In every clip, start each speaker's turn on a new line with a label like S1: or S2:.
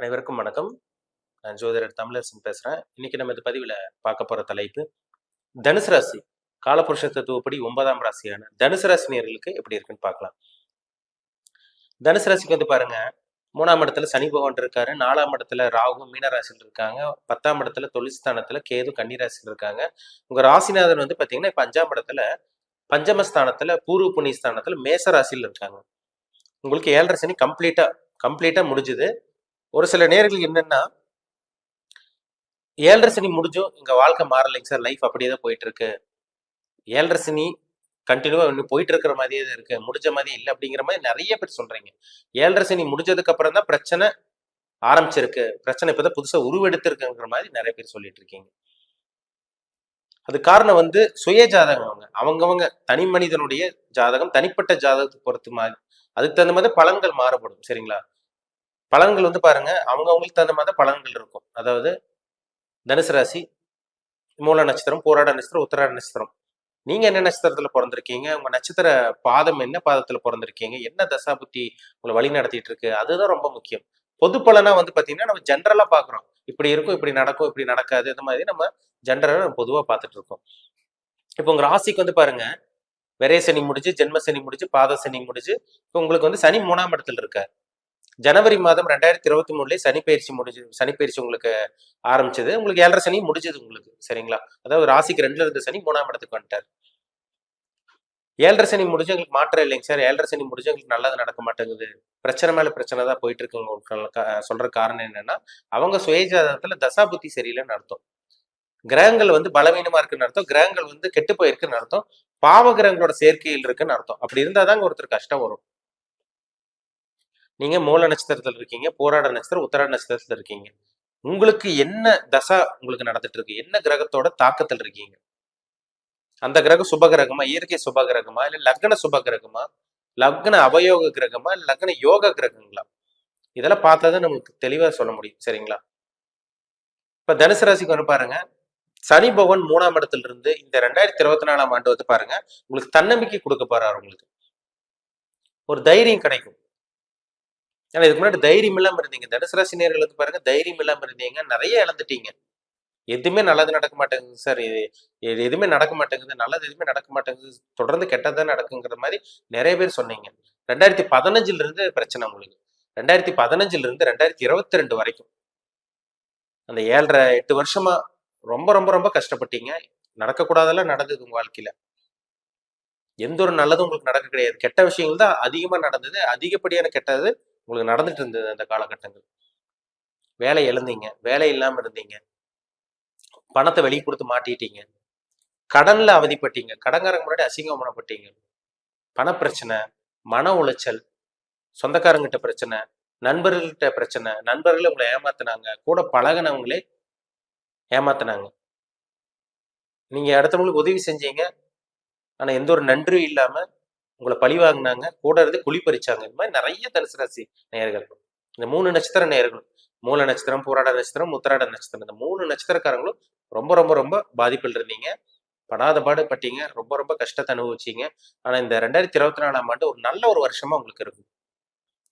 S1: அனைவருக்கும் வணக்கம். நான் ஜோதிடர் தமிழரசன் பேசுறேன். இன்னைக்கு நம்ம இந்த பதிவுல பார்க்க போற தலைப்பு, தனுசு ராசி. காலபுருஷ தத்துவப்படி 9ஆம் ராசியான தனுசு ராசி நேயர்களுக்கு எப்படி இருக்குன்னு பார்க்கலாம். தனுசு ராசிக்கு பாருங்க, 3ஆம் இடத்துல சனி பகவான் இருக்காரு. 4ஆம் இடத்துல ராகு மீன ராசியில் இருக்காங்க. 10ஆம் இடத்துல தொழில் ஸ்தானத்துல கேது கன்னி ராசியில் இருக்காங்க. உங்க ராசிநாதன் பாத்தீங்கன்னா, இப்ப 5ஆம் இடத்துல பஞ்சமஸ்தானத்துல பூர்வ புண்ணிய ஸ்தானத்துல மேச ராசியில் இருக்காங்க. உங்களுக்கு 7.5 சனி கம்ப்ளீட்டா முடிஞ்சுது. ஒரு சில நேரங்களுக்கு என்னன்னா, 7.5 சனி முடிஞ்சும் எங்க வாழ்க்கை மாறலைங்க சார், லைஃப் அப்படியே தான் போயிட்டு இருக்கு. 7.5 சனி கண்டினியூவா இன்னும் போயிட்டு இருக்கிற மாதிரியே தான் இருக்கு, முடிஞ்ச மாதிரி இல்லை அப்படிங்கிற மாதிரி நிறைய பேர் சொல்றீங்க. 7.5 சனி முடிஞ்சதுக்கு அப்புறம் தான் பிரச்சனை ஆரம்பிச்சிருக்கு, பிரச்சனை இப்பதான் புதுசா உருவெடுத்திருக்குங்கிற மாதிரி நிறைய பேர் சொல்லிட்டு இருக்கீங்க. அது காரணம் சுய ஜாதகம். அவங்கவங்க தனி மனிதனுடைய ஜாதகம், தனிப்பட்ட ஜாதகத்தை பொறுத்து மாதிரி அதுக்கு தகுந்த மாதிரி பலன்கள் மாறுபடும். சரிங்களா? பலன்கள் பாருங்க, அவங்கவுங்களுக்கு தகுந்த மாதிரி பலன்கள் இருக்கும். அதாவது தனுசு ராசி, மூல நட்சத்திரம், போராட நட்சத்திரம், உத்தராட நட்சத்திரம். நீங்க என்ன நட்சத்திரத்துல பிறந்திருக்கீங்க, உங்க நட்சத்திர பாதம் என்ன பாதத்துல பிறந்திருக்கீங்க, என்ன தசாபுத்தி உங்களை வழி நடத்திட்டு இருக்கு, அதுதான் ரொம்ப முக்கியம். பொது பலனா பாத்தீங்கன்னா நம்ம ஜென்ரலா பாக்குறோம், இப்படி இருக்கும், இப்படி நடக்கும், இப்படி நடக்காது, இந்த மாதிரி நம்ம ஜென்ரலா பொதுவா பார்த்துட்டு இருக்கோம். இப்போ உங்க ராசிக்கு பாருங்க, விரை சனி முடிஞ்சு, ஜென்ம சனி முடிஞ்சு, பாத சனி முடிஞ்சு, இப்போ உங்களுக்கு சனி 3ஆம் இடத்துல இருக்காரு. ஜனவரி மாதம் 2023 சனி பயிற்சி உங்களுக்கு ஆரம்பிச்சது. உங்களுக்கு 7.5 சனி முடிஞ்சது உங்களுக்கு. சரிங்களா? அதாவது ராசிக்கு 2ல இருந்த சனி 3ஆம் இடத்துக்கு வந்துட்டார். 7.5 சனி முடிஞ்சு எங்களுக்கு மாற்றம் இல்லைங்க சார், 7.5 சனி முடிஞ்சு எங்களுக்கு நல்லது நடக்க மாட்டேங்குது, பிரச்சனை மேல பிரச்சனை தான் போயிட்டு இருக்குங்க சொல்ற காரணம் என்னன்னா, அவங்க சுயஜாதகத்துல தசாபுத்தி சரியில்லைன்னு அர்த்தம். கிரகங்கள் பலவீனமா இருக்குன்னு அர்த்தம், கிரகங்கள் கெட்டு போயிருக்குன்னு அர்த்தம், பாவ கிரகங்களோட சேர்க்கையில் இருக்குன்னு அர்த்தம். அப்படி இருந்தாதாங்க ஒருத்தர் கஷ்டம் வரும். நீங்க மூல நட்சத்திரத்துல இருக்கீங்க, போராட நட்சத்திரம், உத்தராட நட்சத்திரத்துல இருக்கீங்க. உங்களுக்கு என்ன தசா உங்களுக்கு நடந்துட்டு இருக்கு, என்ன கிரகத்தோட தாக்கத்தில் இருக்கீங்க, அந்த கிரகம் சுப கிரகமா, இயற்கை சுப கிரகமா, இல்ல லக்ன சுப கிரகமா, லக்ன அவயோக கிரகமா, இல்ல லக்ன யோக கிரகங்களா, இதெல்லாம் பார்த்தாதான் நமக்கு தெளிவா சொல்ல முடியும். சரிங்களா? இப்ப தனுசு ராசிக்கு பாருங்க, சனி பகவான் 3ஆம் இடத்துல இருந்து இந்த 2024ஆம் ஆண்டு பாருங்க, உங்களுக்கு தன்னம்பிக்கை கொடுக்க போறாரு. உங்களுக்கு ஒரு தைரியம் கிடைக்கும். ஏன்னா இதுக்கு முன்னாடி தைரியம் இல்லாம இருந்தீங்க. தனுசு ராசி நேயர்களுக்கு பாருங்க, தைரியம் இல்லாம இருந்தீங்க, நிறைய இழந்துட்டீங்க. எதுவுமே நல்லது நடக்க மாட்டேங்குது சார், இது எதுவுமே நடக்க மாட்டேங்குது, நல்லது எதுவுமே நடக்க மாட்டேங்குது, தொடர்ந்து கெட்டதான் நடக்குங்கிற மாதிரி நிறைய பேர் சொன்னீங்க. 2015 இருந்து பிரச்சனை உங்களுக்கு. 2015 இருந்து 2022 வரைக்கும் அந்த 7.5 8 வருஷமா ரொம்ப ரொம்ப ரொம்ப கஷ்டப்பட்டீங்க. நடக்கக்கூடாதெல்லாம் நடந்தது உங்க வாழ்க்கையில. எந்த ஒரு நல்லதும் உங்களுக்கு நடக்க கிடையாது. கெட்ட விஷயங்கள் தான் அதிகமா நடந்தது. அதிகப்படியான கெட்டது உங்களுக்கு நடந்துட்டு இருந்தது. அந்த காலகட்டங்கள் வேலை இழந்தீங்க, வேலை இல்லாம இருந்தீங்க, பணத்தை வெளியே கொடுத்து மாட்டிட்டீங்க, கடன்ல அவதிப்பட்டீங்க, கடன்காரங்க முன்னாடி அசிங்கமானப்பட்டீங்க, பணப்பிரச்சனை, மன உளைச்சல், சொந்தக்காரங்கிட்ட பிரச்சனை, நண்பர்கள்கிட்ட பிரச்சனை, நண்பர்களே உங்களை ஏமாத்தினாங்க, கூட பழகினவங்களே ஏமாத்தினாங்க. நீங்க அடுத்தவங்களுக்கு உதவி செஞ்சீங்க, ஆனா எந்த ஒரு நன்றியும் இல்லாம உங்களை பழி வாங்கினாங்க, கூட இருந்து குழி பறிச்சாங்க. இந்த மாதிரி நிறைய தனுசு ராசி நேயர்கள், இந்த 3 நட்சத்திர நேயர்களும், மூல நட்சத்திரம், போராட நட்சத்திரம், உத்தராட நட்சத்திரம், இந்த 3 நட்சத்திரக்காரங்களும் ரொம்ப ரொம்ப ரொம்ப பாதிப்பில் இருந்தீங்க, படாத பாடுபட்டீங்க, ரொம்ப ரொம்ப கஷ்டத்தை அனுபவிச்சீங்க. ஆனா இந்த 2024ஆம் ஆண்டு ஒரு நல்ல ஒரு வருஷமா உங்களுக்கு இருக்கும்.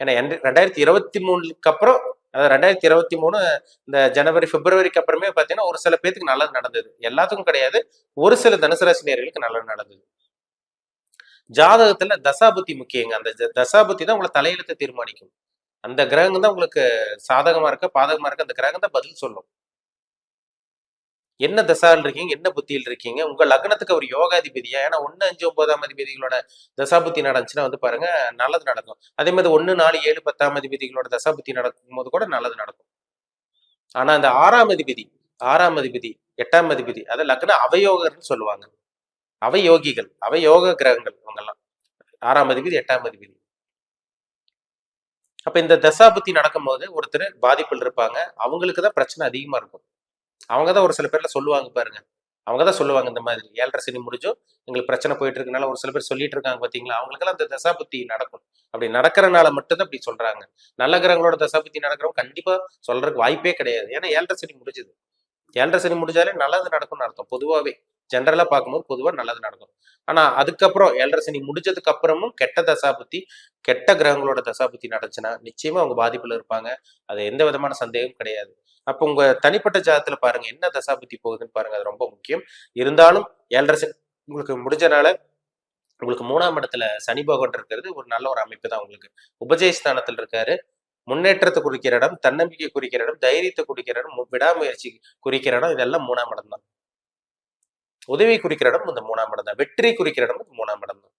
S1: ஏன்னா 2023க்கு அப்புறம், அதாவது 2023 இந்த ஜனவரி பிப்ரவரிக்கு அப்புறமே பாத்தீங்கன்னா ஒரு சில பேருக்கு நல்லது நடந்தது. எல்லாத்துக்கும் கிடையாது, ஒரு சில தனுசு ராசி நேயர்களுக்கு நல்லது நடந்தது. ஜாதகத்துல தசாபுத்தி முக்கியங்க. அந்த தசாபுத்தி தான் உங்களை தலையெழுத்து தீர்மானிக்கும். அந்த கிரகம் தான் உங்களுக்கு சாதகமா இருக்க பாதகமா இருக்க, அந்த கிரகம் தான் பதில் சொல்லும். என்ன தசால் இருக்கீங்க, என்ன புத்தியில் இருக்கீங்க, உங்க லக்னத்துக்கு ஒரு யோகாதிபதியா, ஏன்னா 1 5 9ஆம் அதிபதிகளோட தசாபுத்தி நடந்துச்சுன்னா பாருங்க நல்லது நடக்கும். அதே மாதிரி 1 4 7 10ஆம் அதிபதிகளோட தசாபுத்தி நடக்கும் போது கூட நல்லது நடக்கும். ஆனா அந்த 6ஆம் அதிபதி 8ஆம் அதிபதி, அதை லக்ன அவயோகர்னு சொல்லுவாங்க. அவயோகிகள், அவயோக கிரகங்கள் அவங்கெல்லாம். 6ஆம் அதிபதி 8ஆம் அதிபதி. அப்ப இந்த தசாபுத்தி நடக்கும் போது ஒருத்தர் பாதிப்பில் இருப்பாங்க. அவங்களுக்கு தான் பிரச்சனை அதிகமா இருக்கும். அவங்கதான் ஒரு சில பேர்ல சொல்லுவாங்க பாருங்க, அவங்கதான் சொல்லுவாங்க இந்த மாதிரி 7.5 சனி முடிஞ்சும் எங்களுக்கு பிரச்சனை போயிட்டு இருக்கனால ஒரு சில பேர் சொல்லிட்டு இருக்காங்க பாத்தீங்களா, அவங்களுக்கெல்லாம் அந்த தசாபுத்தி நடக்கும். அப்படி நடக்கிறனால மட்டும்தான் அப்படி சொல்றாங்க. நல்ல கிரகங்களோட தசாபுத்தி நடக்கிறவங்க கண்டிப்பா சொல்றதுக்கு வாய்ப்பே கிடையாது. ஏன்னா 7.5 சனி முடிஞ்சது. 7.5 சனி முடிஞ்சாலே நல்லது நடக்கும்னு அர்த்தம். பொதுவாவே ஜென்ரலா பார்க்கும்போது பொதுவா நல்லது நடக்கும். ஆனா அதுக்கப்புறம் 7.5 சனி முடிஞ்சதுக்கு அப்புறமும் கெட்ட தசாபுத்தி, கெட்ட கிரகங்களோட தசாபுத்தி நடந்துச்சுன்னா நிச்சயமா அவங்க பாதிப்புல இருப்பாங்க. அது எந்த விதமான சந்தேகமும் கிடையாது. அப்போ உங்க தனிப்பட்ட ஜாதகத்துல பாருங்க என்ன தசாபுத்தி போகுதுன்னு பாருங்க. அது ரொம்ப முக்கியம். இருந்தாலும் 7.5 சனி உங்களுக்கு முடிஞ்சனால உங்களுக்கு 3ஆம் இடத்துல சனி பகவான் இருக்கிறது ஒரு நல்ல ஒரு அமைப்பு தான் உங்களுக்கு. உபஜயஸ்தானத்தில் இருக்காரு. முன்னேற்றத்தை குறிக்கிற இடம், தன்னம்பிக்கை குறிக்கிற இடம், தைரியத்தை குறிக்கிற இடம், விடாமுயற்சி குறிக்கிற இடம், இதெல்லாம் 3ஆம் இடம் தான். உதவி குறிக்கிற இடம் இந்த 3ஆம் இடம் தான். வெற்றி குறிக்கிற இடம் 3ஆம் இடம் தான்.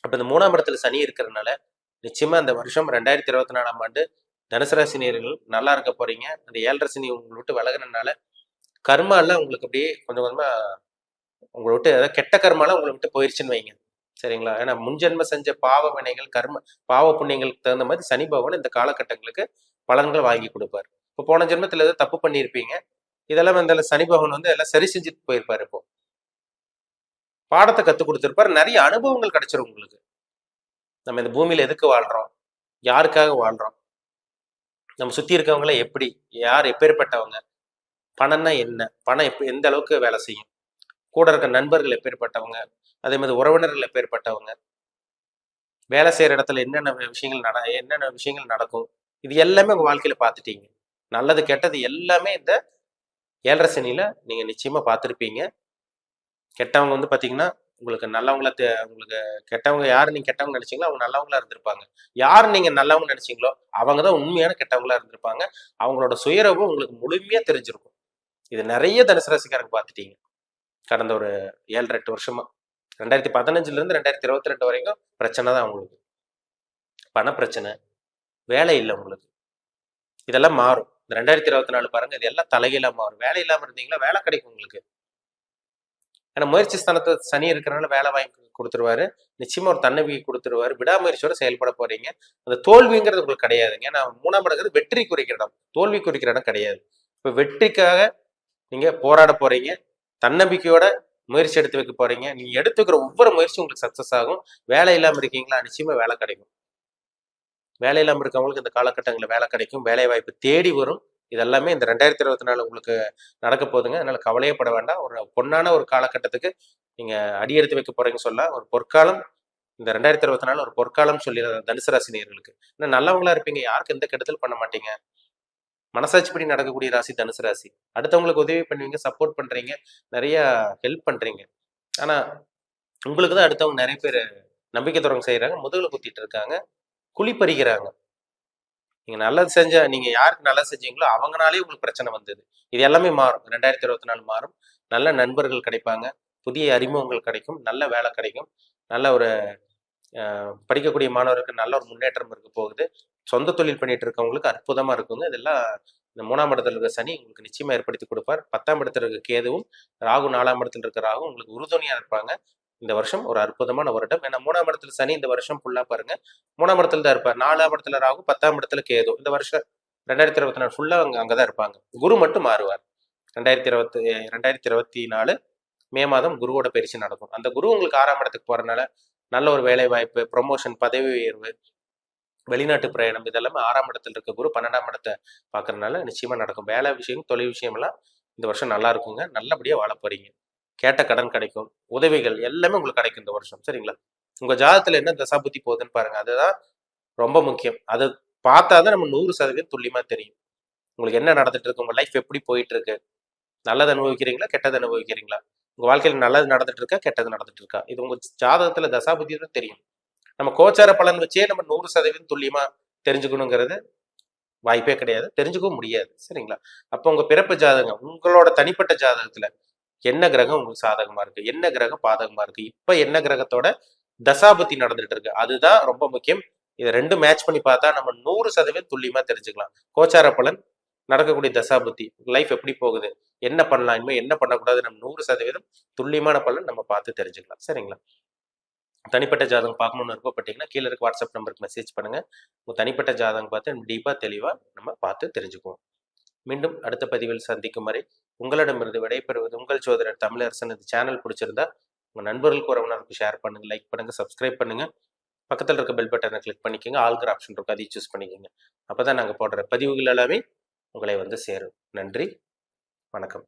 S1: அப்ப இந்த 3ஆம் இடத்துல சனி இருக்கிறதுனால நிச்சயமா இந்த வருஷம் 2024ஆம் ஆண்டு தனுசு ராசி நேயர்கள் நல்லா இருக்க போறீங்க. அந்த 7.5 சனி உங்களை விட்டு விலகுனதுனால கர்மா எல்லாம் உங்களுக்கு அப்படியே கொஞ்சம் கொஞ்சமா உங்களை விட்டு, அதாவது கெட்ட கர்மாலாம் உங்களை விட்டு போயிருச்சுன்னு வைங்க. சரிங்களா? ஏன்னா முன்ஜென்ம செஞ்ச பாவ வினைகள், பாவ புண்ணியங்களுக்கு தகுந்த மாதிரி சனி பகவான் இந்த காலகட்டங்களுக்கு பலன்கள் வாங்கி கொடுப்பாரு. இப்போ போன ஜென்மத்துல ஏதோ தப்பு பண்ணியிருப்பீங்க. இதெல்லாம் இந்த சனி பகவான் வந்து எல்லாம் சரி செஞ்சுட்டு போயிருப்பாரு. இப்போ பாடத்தை கத்துக் கொடுத்திருப்பாரு. நிறைய அனுபவங்கள் கிடைச்சிரும் உங்களுக்கு. நம்ம இந்த பூமியில எதுக்கு வாழ்றோம், யாருக்காக வாழ்றோம், நம்ம சுத்தி இருக்கவங்கள எப்படி, யார் எப்பேற்பட்டவங்க, பணம்னா என்ன, பணம் எந்த அளவுக்கு வேலை செய்யும், கூட இருக்க நண்பர்கள் எப்பேற்பட்டவங்க, அதே மாதிரி உறவினர்கள் எப்பேற்பட்டவங்க, வேலை செய்யற இடத்துல என்னென்ன விஷயங்கள் நடக்கும், இது எல்லாமே உங்க வாழ்க்கையில பார்த்துட்டீங்க. நல்லது கெட்டது எல்லாமே இந்த 7.5 சனியில நீங்க நிச்சயமா பார்த்துருப்பீங்க. கெட்டவங்க வந்து பாத்தீங்கன்னா உங்களுக்கு நல்லவங்கள உங்களுக்கு கெட்டவங்க யாரு நீங்க கெட்டவங்க நினைச்சீங்களோ அவங்க நல்லவங்களா இருந்திருப்பாங்க. யாரு நீங்க நல்லவங்க நினைச்சீங்களோ அவங்க தான் உண்மையான கெட்டவங்களா இருந்திருப்பாங்க. அவங்களோட சுயரூபம் உங்களுக்கு முழுமையா தெரிஞ்சிருக்கும். இது நிறைய தனுசு ராசிக்காரங்க பார்த்துட்டீங்க கடந்த ஒரு 7-8 வருஷமா. 2015 இருந்து 2022 வரைக்கும் பிரச்சனை தான் உங்களுக்கு. பண பிரச்சனை, வேலை இல்லை உங்களுக்கு. இதெல்லாம் மாறும். இந்த 2024 பாருங்க, இது எல்லாம் தலைகீழா மாறும். வேலை இல்லாம இருந்தீங்களா, வேலை கிடைக்கும் உங்களுக்கு. ஏன்னா முயற்சி ஸ்தானத்தை சனி இருக்கிறனால வேலை வாங்கி கொடுத்துருவாரு. நிச்சயமா ஒரு தன்னம்பிக்கை கொடுத்துருவாரு. விடாமுயற்சியோட செயல்பட போறீங்க. அந்த தோல்விங்கிறது உங்களுக்கு கிடையாதுங்க. ஏன்னா 3ஆம் இடங்கிறது வெற்றி குறிக்கிற இடம், தோல்வி குறிக்கிற இடம் கிடையாது. இப்ப வெற்றிக்காக நீங்க போராட போறீங்க. தன்னம்பிக்கையோட முயற்சி எடுத்து வைக்க போறீங்க. நீங்க எடுத்து வைக்கிற ஒவ்வொரு முயற்சியும் உங்களுக்கு சக்சஸ் ஆகும். வேலை இல்லாம இருக்கீங்களா, நிச்சயமா வேலை கிடைக்கும். வேலை இல்லாம இருக்கவங்களுக்கு இந்த காலகட்டங்களில் வேலை கிடைக்கும். வேலை வாய்ப்பு தேடி வரும். இதெல்லாமே இந்த 2024 உங்களுக்கு நடக்க போகுதுங்க. அதனால கவலையப்பட வேண்டாம். ஒரு பொன்னான ஒரு காலகட்டத்துக்கு நீங்க அடி எடுத்து வைக்க போறீங்கன்னு சொல்லலாம். ஒரு பொற்காலம். இந்த 2024 ஒரு பொற்காலம் சொல்லி தனுசு ராசி நேயர்களுக்கு. இன்னும் நல்லவங்களா இருப்பீங்க. யாருக்கு எந்த கெடுதல் பண்ண மாட்டீங்க. மனசாட்சிப்படி நடக்கக்கூடிய ராசி தனுசு ராசி. அடுத்தவங்களுக்கு உதவி பண்ணுவீங்க, சப்போர்ட் பண்றீங்க, நிறைய ஹெல்ப் பண்றீங்க. ஆனா உங்களுக்கு தான் அடுத்தவங்க நிறைய பேர் நம்பிக்கை துரோகம் செய்யறாங்க, முதுகுல குத்திட்டு இருக்காங்க, குழி பறிக்கிறாங்க. நீங்க நல்லது செஞ்சா, நீங்க யாருக்கு நல்லது செஞ்சீங்களோ அவங்கனாலே உங்களுக்கு பிரச்சனை வந்தது. இது எல்லாமே மாறும். 2024 மாறும். நல்ல நண்பர்கள் கிடைப்பாங்க, புதிய அறிமுகங்கள் கிடைக்கும், நல்ல வேலை கிடைக்கும், நல்ல ஒரு படிக்கக்கூடிய மாணவருக்கு நல்ல ஒரு முன்னேற்றம் இருக்க போகுது. சொந்த தொழில் பண்ணிட்டு இருக்கவங்களுக்கு அற்புதமா இருக்குங்க. இதெல்லாம் இந்த 3ஆம் இடத்துல இருக்க சனி உங்களுக்கு நிச்சயமா ஏற்படுத்தி கொடுப்பார். 10ஆம் இடத்துல இருக்க கேதுவும், ராகு 4ஆம் இடத்துல இருக்க ராகு உங்களுக்கு உறுதுணையா இருப்பாங்க. இந்த வருஷம் ஒரு அற்புதமான வருடம். ஏன்னா 3ஆம் இடத்துல சனி இந்த வருஷம் ஃபுல்லா பாருங்க 3ஆம் இடத்துல தான் இருப்பார். 4ஆம் இடத்துல ராகு, 10ஆம் இடத்துல கேது. இந்த வருஷம் 2024 ஃபுல்லா அங்கதான் இருப்பாங்க. குரு மட்டும் மாறுவார். 2024 மே மாதம் குருவோட பயிற்சி நடக்கும். அந்த குரு உங்களுக்கு 6ஆம் இடத்துக்கு போறதுனால நல்ல ஒரு வேலை வாய்ப்பு, ப்ரொமோஷன், பதவி உயர்வு, வெளிநாட்டு பிரயாணம், இதெல்லாமே 6ஆம் இடத்துல இருக்க குரு 12ஆம் இடத்தை பாக்குறதுனால நிச்சயமா நடக்கும். வேலை விஷயம், தொழில் விஷயம் எல்லாம் இந்த வருஷம் நல்லா இருக்குங்க. நல்லபடியா வாழ போறீங்க. கேட்ட கடன் கிடைக்கும், உதவிகள் எல்லாமே உங்களுக்கு கிடைக்கும் இந்த வருஷம். சரிங்களா? உங்க ஜாதகத்துல என்ன தசாபுத்தி போகுதுன்னு பாருங்க. அதுதான் ரொம்ப முக்கியம். அதை பார்த்தாதான் நம்ம 100% துல்லியமா தெரியும் உங்களுக்கு என்ன நடந்துட்டு இருக்கு, உங்க லைஃப் எப்படி போயிட்டு இருக்கு, நல்லது அனுபவிக்கிறீங்களா, கெட்டது அனுபவிக்கிறீங்களா, உங்க வாழ்க்கையில நல்லது நடந்துட்டு இருக்கா, கெட்டது நடந்துட்டு இருக்கா, இது உங்க ஜாதகத்துல தசாபுத்தி தான் தெரியும். நம்ம கோச்சார பலன் வச்சே நம்ம 100% துல்லியமா தெரிஞ்சுக்கணுங்கிறது வாய்ப்பே கிடையாது, தெரிஞ்சுக்கவும் முடியாது. சரிங்களா? அப்போ உங்க பிறப்பு ஜாதகம், உங்களோட தனிப்பட்ட ஜாதகத்துல என்ன கிரகம் உங்களுக்கு சாதகமா இருக்கு, என்ன கிரகம் பாதகமா இருக்கு, இப்ப என்ன கிரகத்தோட தசாபுத்தி நடந்துட்டு இருக்கு, அதுதான் ரொம்ப முக்கியம். இதை ரெண்டும் மேட்ச் பண்ணி பார்த்தா நம்ம 100% துல்லியமா தெரிஞ்சுக்கலாம். கோச்சார பலன், நடக்கக்கூடிய தசாபுத்தி, லைஃப் எப்படி போகுது, என்ன பண்ணலாம், இனிமே என்ன பண்ணக்கூடாது, நம்ம 100% துல்லியமான பலன் நம்ம பார்த்து தெரிஞ்சுக்கலாம். சரிங்களா? தனிப்பட்ட ஜாதகம் பார்க்கணும்னு விருப்பப்பட்டீங்கன்னா கீழே இருக்க வாட்ஸ்அப் நம்பருக்கு மெசேஜ் பண்ணுங்க. உங்க தனிப்பட்ட ஜாதகம் பார்த்து டீப்பா தெளிவா நம்ம பார்த்து தெரிஞ்சுக்குவோம். மீண்டும் அடுத்த பதிவில் சந்திக்கும் வரை உங்களிடமிருந்து விடைபெறுவது உங்கள் ஜோதிடர் தமிழரசன். இந்த சேனல் பிடிச்சிருந்தா உங்க நண்பர்களுக்கு, உறவினருக்கு ஷேர் பண்ணுங்க, லைக் பண்ணுங்க, சப்ஸ்கிரைப் பண்ணுங்க. பக்கத்தில் இருக்க பெல் பட்டனை கிளிக் பண்ணிக்கோங்க. ஆல்கிற ஆப்ஷன் இருக்கும், அதையும் சூஸ் பண்ணிக்கோங்க. அப்பதான் நாங்கள் போடுற பதிவுகள் எல்லாமே உங்களை வந்து சேரும். நன்றி, வணக்கம்.